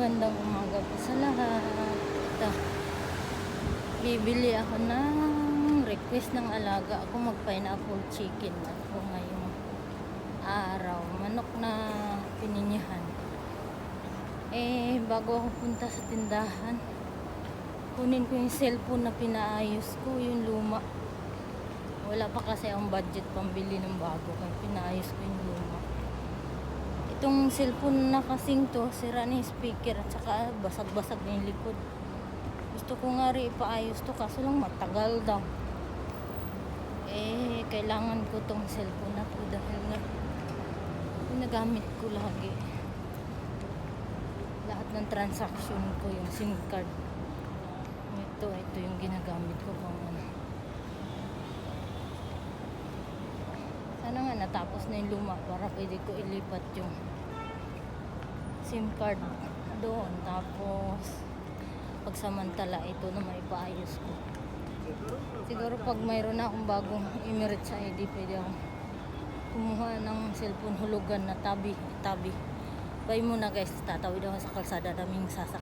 Magandang umaga po sa lahat. Bibili ako ng request ng alaga ako mag-pineapple chicken ako ngayong araw. Manok na pininyahan. Bago ako punta sa tindahan, kunin ko yung cellphone na pinaayos ko, yung luma. Wala pa kasi ang budget pambili ng bago, kaya pinaayos ko yung luma. Itong cellphone na kasing to, sira na yung speaker at saka basag-basag na yung likod. Gusto ko nga rin ipaayos to, kaso lang matagal daw. Kailangan ko tong cellphone na to dahil nga ginagamit ko lagi. Lahat ng transaction ko, yung SIM card. Ito yung ginagamit ko pang ano. Sana nga natapos na yung luma para pwede ko ilipat yung SIM card doon. Tapos pagsamantala ito na maipaayos ko. Siguro pag mayroon na akong bagong Emirates ID, pwede akong kumuha ng cellphone hulugan na tabi. Buy muna guys, tatawid ako sa kalsada, daming sasakyan.